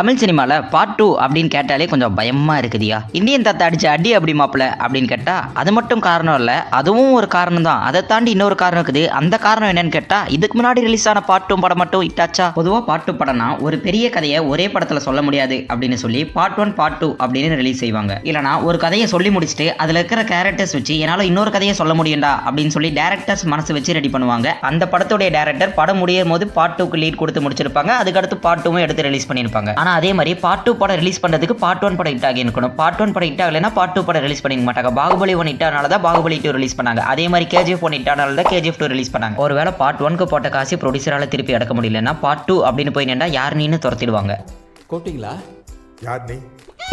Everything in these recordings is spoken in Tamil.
தமிழ் சினிமாவில் பார்ட் 2 அப்படின்னு கேட்டாலே கொஞ்சம் பயமாக இருக்குதியா. இந்தியன் தாத்தா அடிச்ச அடி அப்படி மாப்பிள்ள அப்படின்னு கேட்டால் அது மட்டும் காரணம் இல்லை, அதுவும் ஒரு காரணம் தான். அதை தாண்டி இன்னொரு காரணம் இருக்குது. அந்த காரணம் என்னன்னு கேட்டால் இதுக்கு முன்னாடி ரிலீஸ் ஆன பார்ட் 2 படம் மட்டும் இட்டாச்சா. பொதுவாக பார்ட் 2 படம்னா ஒரு பெரிய கதையை ஒரே படத்தில் சொல்ல முடியாது அப்படின்னு சொல்லி பார்ட் 1 பார்ட் 2 அப்படின்னு ரிலீஸ் செய்வாங்க. இல்லைனா ஒரு கதையை சொல்லி முடிச்சுட்டு அதில் இருக்கிற கேரக்டர்ஸ் வச்சு என்னால் இன்னொரு கதையை சொல்ல முடியும்டா அப்படின்னு சொல்லி டேரக்டர்ஸ் மனசு வச்சு ரெடி பண்ணுவாங்க. அந்த படத்துடைய டேரக்டர் படம் முடியும் போது பார்ட் 2க்கு லீட் கொடுத்து முடிச்சிருப்பாங்க. அதுக்கடுத்து பார்ட் 2 எடுத்து ரிலீஸ் பண்ணியிருப்பாங்க. ஆனால் அதே மாதிரி பார்ட் 2 படம் ரிலீஸ் பண்ணுறதுக்கு பார்ட் 1 படம் ஹிட் ஆகி இருக்கணும். பார்ட் 1 படம் ஹிட் ஆகலைன்னா பார்ட் 2 படம் ரிலீஸ் பண்ணிக்க மாட்டாங்க. பாகுபலி 1 ஹிட் ஆனால தான் பாகுபலி 2 ரிலீஸ் பண்ணாங்க. அதே மாதிரி KGF 1 ஹிட் ஆனால தான் KGF 2 ரிலீஸ் பண்ணாங்க. ஒருவேளை பார்ட் 1க்கு போட்ட காசு ப்ரொடியூசரால் திருப்பி அடக்க முடியலன்னா பார்ட் 2 அப்படின்னு போய் நின்றா யார் நீன்னு துரத்திடுவாங்க. கோட்டிங்களா யார் நீ?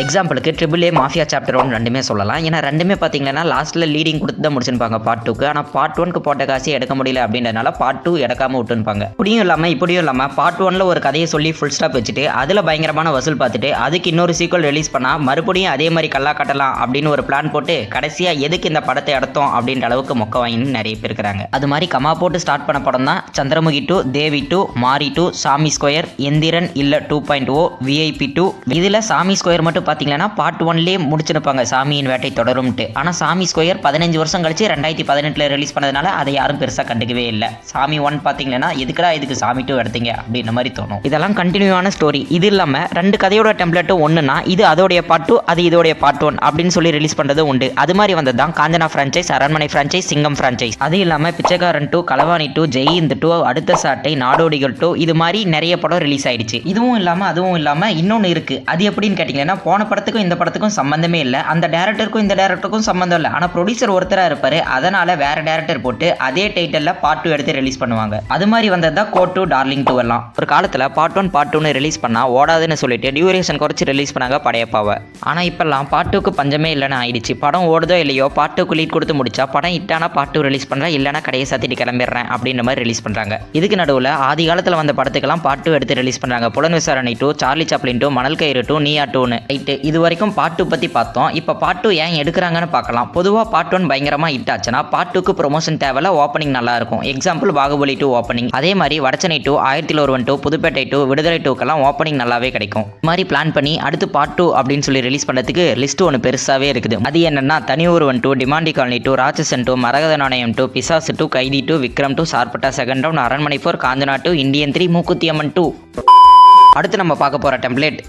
எக்ஸாம்பிளுக்கு AAA மாஃபியா சாப்டர் 1 ரெண்டுமே சொல்லலாம். ஏன்னா ரெண்டுமே பார்த்தீங்கன்னா லாஸ்ட்டில் லீடிங் கொடுத்து தான் முடிச்சிருப்பாங்க பார்ட் 2க்கு. ஆனால் பார்ட் 1க்கு போட்ட காசு எடுக்க முடியல அப்படின்றதுனால பார்ட் 2 எடுக்காமல் விட்டுருப்பாங்க. இப்படியும் இல்லாமல் பார்ட் 1ல் ஒரு கதையை சொல்லி ஃபுல் ஸ்டாப் வச்சுட்டு அதில் பயங்கரமான வசூல் பார்த்துட்டு அதுக்கு இன்னொரு சீக்வல் ரிலீஸ் பண்ணால் மறுபடியும் அதே மாதிரி கல்லா கட்டலாம் அப்படின்னு ஒரு பிளான் போட்டு கடைசியாக எதுக்கு இந்த படத்தை எடுத்தோம் அப்படின்ற அளவுக்கு மொக்க வாங்கின்னு நிறைய பேர் இருக்கிறாங்க. அது மாதிரி கமா போட்டு ஸ்டார்ட் பண்ண படம் தான் சந்திரமுகி 2, தேவி 2, மாரி 2, சாமி ஸ்கொயர், எந்திரன் இல்லை 2.0, VIP 2. இதில் சாமி ஸ்கொயர் மட்டும் பார்த்தீங்கன்னா பார்ட் 1லேயே முடிச்சிருப்பாங்க சாமியின் வேட்டை தொடரும்ட்டு. ஆனால் சாமி ஸ்கொயர் 15 வருஷம் கழிச்சு 2018 ரிலீஸ் பண்ணதுனால அதை யாரும் பெருசாக கண்டுக்கவே இல்லை. சாமி 1 பார்த்தீங்கன்னா எதுக்குடா இதுக்கு சாமி 2 எடுத்தீங்க அப்படின்ற மாதிரி தோணும். இதெல்லாம் கண்டினியூவான ஸ்டோரி. இது இல்லாமல் ரெண்டு கதையோட டெம்ப்ளேட்டும் ஒன்றுனா இது அதோடைய பார்ட் 2, அது இதோடைய பார்ட் 1 அப்படின்னு சொல்லி ரிலீஸ் பண்ணுறது உண்டு. அது மாதிரி வந்தது தான் காஞ்சனா ஃப்ரான்ச்சைஸ், அரண்மனை ஃப்ரான்ச்சைஸ், சிங்கம் ஃப்ரான்ச்சைஸ். அது இல்லாமல் பிச்சைக்காரன் 2, களவாணி 2, ஜெயின் 2, அடுத்த சாட்டை, நாடோடிகள் 2, இது மாதிரி நிறைய படம் ரிலீஸ் ஆயிடுச்சு. இதுவும் இல்லாமல் அதுவும் இல்லாமல் இன்னொன்று இருக்குது. அது எப்படின்னு கேட்டிங்கன்னா போன படத்துக்கும் இந்த படத்துக்கும் சம்பந்தமே இல்லை. அந்த டேரக்டருக்கும் இந்த டேரக்டருக்கும் சம்பந்தம் இல்லை. ஆனால் ப்ரொடியூசர் ஒருத்தராக இருப்பார். அதனால வேற டேரக்டர் போட்டு அதே டைட்டில் பார்ட் 2 எடுத்து ரிலீஸ் பண்ணுவாங்க. அது மாதிரி வந்தது தான் கோட் 2, டார்லிங் 2 எல்லாம். ஒரு காலத்தில் பார்ட் 1 பார்ட் 2 ரிலீஸ் பண்ணால் ஓடாதுன்னு சொல்லிட்டு டியூரேஷன் குறைச்சி ரிலீஸ் பண்ணாங்க படையப்பாவை. ஆனால் இப்பெல்லாம் பார்ட் 2க்கு பஞ்சமே இல்லைன்னு ஆயிடுச்சு. படம் ஓடுதோ இல்லையோ பார்ட் 2க்கு லீட் கொடுத்து முடிச்சா படம் ஹிட்டானா பார்ட் 2 ரிலீஸ் பண்ணுறேன், இல்லைனா கடையை சாத்திட்டு கிளம்பிடுறேன் அப்படின்ற மாதிரி ரிலீஸ் பண்ணுறாங்க. இதுக்கு நடுவில் ஆதி காலத்தில் வந்த படத்துக்கெல்லாம் பார்ட் 2 எடுத்து ரிலீஸ் பண்ணுறாங்க. புலன் விசாரணை 2, சார்லி சாப்ளின் 2, மணல் கயிறு 2, நீயா 2ன்னு. ரைட்டு, இது வரைக்கும் பார்ட் 2 பற்றி பார்த்தோம். இப்போ பார்ட் 2 ஏன் எடுக்கிறாங்கன்னு பார்க்கலாம். பொதுவாக பார்ட் 1 பயங்கரமாக ஹிட் ஆச்சுன்னா பார்ட் 2க்கு ப்ரொமோஷன் தேவையில்ல, ஓப்பனிங் நல்லா இருக்கும். Example Baahubali 2 opening. அதே மாதிரி வடச்சனை 2, 1001 2, புதுப்பேட்டை 2, விடுதலை 2க்கெல்லாம் ஓப்பனிங் நல்லாவே கிடைக்கும். இது மாதிரி பிளான் பண்ணி அடுத்து பார்ட் 2 அப்படின்னு சொல்லி ரிலீஸ் பண்ணுறதுக்கு லிஸ்ட் ஒன்று பெருசாகவே இருக்குது. அது என்னன்னா தனி ஒருவன் 2, டிமாண்டி காலனி 2, ராட்சசன் 2, மரகத நாணயம் 2, பிசாசு 2, கைதி 2, விக்ரம் 2, சார்பட்டா செகண்ட் ரவுண்ட், அரண்மனை 4, காஞ்சனா 2, இந்தியன் 3, மூக்குத்தி அம்மன் 2. அடுத்து நம்ம பார்க்க போகிற டெம்ப்ளேட்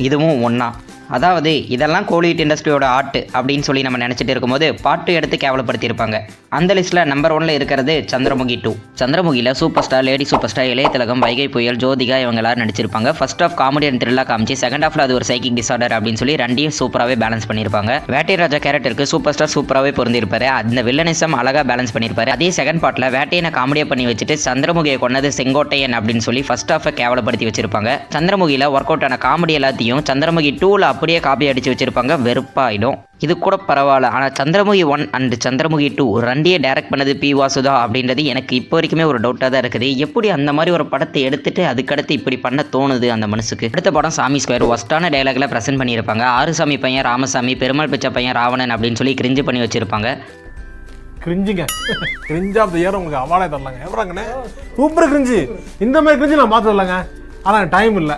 இதுவும் ஒன்றா. அதாவது இதெல்லாம் கோலிவுட் இண்டஸ்ட்ரியோட ஆர்ட் அப்படின்னு சொல்லி நம்ம நினச்சிட்டு இருக்கும்போது பார்ட் 2 எடுத்து கேவலப்படுத்தியிருப்பாங்க. அந்த லிஸ்ட்டில் நம்பர் 1ல் இருக்கிறது சந்திரமுகி 2. சந்திரமுகியில் super star, lady super star, இளைய திலகம், வைகை புயல், ஜோதிகா இவங்க எல்லாரும் நடிச்சிருப்பாங்க. ஃபர்ஸ்ட் ஆஃப் காமெடி அண்ட் த்ரில்லா காமிச்சு செகண்ட் ஆஃப்ல அது ஒரு சைக்கிக் டிசார்டர் அப்படின்னு சொல்லி ரெண்டையும் சூப்பராகவே பேலன்ஸ் பண்ணியிருப்பாங்க. வேட்டை ராஜா கேரக்டருக்கு சூப்பர் ஸ்டார் சூப்பராகவே பொருந்திருப்பாரு. அந்த வில்லனிசம் அழகாக பேலன்ஸ் பண்ணியிருப்பாரு. அதே செகண்ட் பார்ட்டில் வேட்டையனை காமெடியாக பண்ணி வச்சுட்டு சந்திரமுகியை கொண்டது செங்கோட்டையன் அப்படின்னு சொல்லி ஃபர்ஸ்ட் ஆஃபை கேவலப்படுத்தி வச்சிருப்பாங்க. சந்திரமுகியில் ஒர்க் அவுட் ஆன காமெடி எல்லாத்தையும் சந்திரமுகி 2ல் அப்படியே காப்பி அடிச்சு வச்சிருப்பாங்க. வெறுப்பாயிடும். இது கூட பரவாயில்ல. ஆனால் சந்திரமுகி 1 அண்ட் சந்திரமுகி 2 ரெண்டையே டைரக்ட் பண்ணது பி வாசுதா அப்படின்றது எனக்கு இப்போ வரைக்குமே ஒரு டவுட்டாக தான் இருக்குது. எப்படி அந்த மாதிரி ஒரு படத்தை எடுத்துட்டு அதுக்கடுத்து இப்படி பண்ண தோணுது அந்த மனசுக்கு. அடுத்த படம் சாமி ஸ்கொயர். ஒஸ்டான டைலாக்ல ப்ரெசென்ட் பண்ணியிருப்பாங்க. ஆறுசாமி பையன் ராமசாமி, பெருமாள் பிச்சை பையன் ராவணன் அப்படின்னு சொல்லி கிரிஞ்சு பண்ணி வச்சிருப்பாங்க. கிரிஞ்சுங்க, கிரிஞ்ச் ஆஃப் த இயர் உங்களுக்கு அவார்டே தரலாங்க. எவ்வளோங்கண்ணே சூப்பர் கிரிஞ்சு. இந்த மாதிரி கிரிஞ்சு நான் பார்த்து வரலங்க. ஆனால் டைம் இல்லை.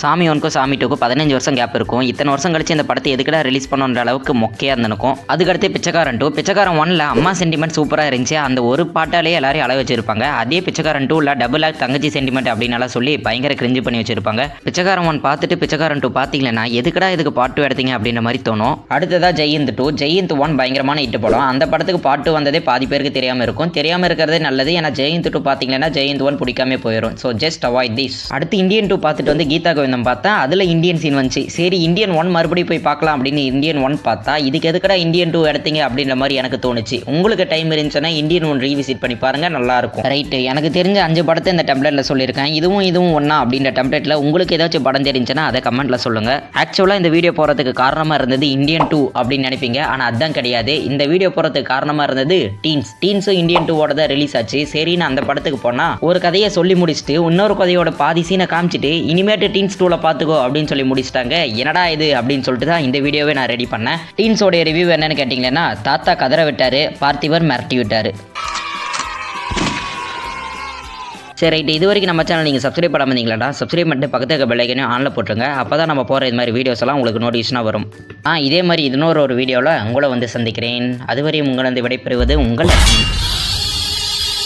சாமி 1க்கும் சாமி 2க்கும் 15 வருஷம் கேப் இருக்கும். இத்தனை வருஷம் கழிச்சு இந்த படத்தை எதுக்கடா ரிலீஸ் பண்ணுன்ற அளவுக்கு மொக்கையாக இருந்திருக்கும். அதுக்கடுத்து பிச்சைக்காரன் 2. பிச்சைக்காரன் 1ல் அம்மா சென்டிமெண்ட் சூப்பராக இருந்துச்சு. அந்த ஒரு பாட்டாலே எல்லாரையும் அளவு வச்சிருப்பாங்க. அதே பிச்சைக்காரன் 2ல் டபுள் ஆக் தங்கச்சி சென்டிமெண்ட் அப்படின்னு சொல்லி பயங்கர கிரிஞ்சு பண்ணி வச்சிருப்பாங்க. பிச்சைக்காரன் 1 பார்த்துட்டு பிச்சைக்காரன் 2 பார்த்தீங்கன்னா எதுக்கடா இதுக்கு பார்ட் 2 எடுத்தீங்க அப்படின்ற மாதிரி தோணும். அடுத்ததாக ஜெயந்த் 2. ஜெயந்த் 1 பயங்கரமான ஹிட் படம். அந்த படத்துக்கு பார்ட் 2 வந்ததே பாதி பேருக்கு தெரியாமல் இருக்கும். தெரியாமல் இருக்கிறதே நல்லது. ஏன்னா ஜெயந்த் 2 பார்த்தீங்கன்னா ஜெயந்த் 1 பிடிக்காம போயிடும். So just avoid this. அடுத்து இந்தியன் 2 பார்த்துட்டு வந்து கீதா கோவிந்தம் பார்த்தா அதில் இந்தியன் சீன் வந்துச்சு. சரி இந்தியன் 1 மறுபடியும் போய் பார்க்கலாம் அப்படின்னு இந்தியன் 1 பார்த்தா இதுக்கு எதுக்கடா இந்தியன் 2 எடுத்தீங்க அப்படின்ற மாதிரி எனக்கு தோணுச்சு. உங்களுக்கு டைம் இருந்துச்சுன்னா இந்தியன் 1 ரீவிசிட் பண்ணி பாருங்க, நல்லா இருக்கும். ரைட்டு, எனக்கு தெரிஞ்ச 5 படத்தை இந்த டெம்ப்ளேட்ல சொல்லியிருக்கேன். இதுவும் ஒன்றா அப்படின்ற டெம்ப்ளேட்ல உங்களுக்கு ஏதாச்சும் படம் தெரிஞ்சுன்னா அதை கமெண்ட்ல சொல்லுங்க. ஆக்சுவலாக இந்த வீடியோ போகிறதுக்கு காரணமாக இருந்தது இந்தியன் 2 அப்படின்னு நினைப்பீங்க. ஆனால் அதுதான் கிடையாது. இந்த வீடியோ போகிறதுக்கு காரணமாக இருந்தது டீன்ஸும் இந்தியன் 2வோட தான் ரிலீஸ் ஆச்சு. சரின்னு அந்த படத்துக்கு போனால் ஒரு கதையை சொல்லி முடிச்சுட்டு இன்னொரு கதையோட பாதி சீனை காமிச்சிட்டு இனிமேட்டு டீன்ஸ் 2ல பார்த்துக்கோ அப்படின்னு சொல்லி முடிச்சிட்டாங்க. என்னடா இது அப்படின்னு சொல்லிட்டு தான் இந்த வீடியோவை நான் ரெடி பண்ணேன். டீன்ஸோட ரிவ்யூ என்னன்னு கேட்டிங்கன்னா, தாத்தா கதற விட்டாரு, பார்த்திபன் மிரட்டி விட்டாரு. சரி ரைட்டு, இது வரைக்கும் நம்ம சேனல் நீங்கள் சப்ஸ்கிரைப் பண்ணாமல் இருந்தீங்களா? சப்ஸ்கிரைப் பண்ணிட்டு பக்கத்து இருக்க பெல் ஐக்கனையும் ஆனில் போட்டுருங்க. அப்போ தான் நம்ம போகிற இது மாதிரி வீடியோஸ் எல்லாம் உங்களுக்கு நோட்டிஃபிகேஷனாக வரும். இதே மாதிரி இன்னொரு வீடியோவில் உங்களை வந்து சந்திக்கிறேன். அதுவரை உங்களை வந்து விடைபெறுவது உங்கள்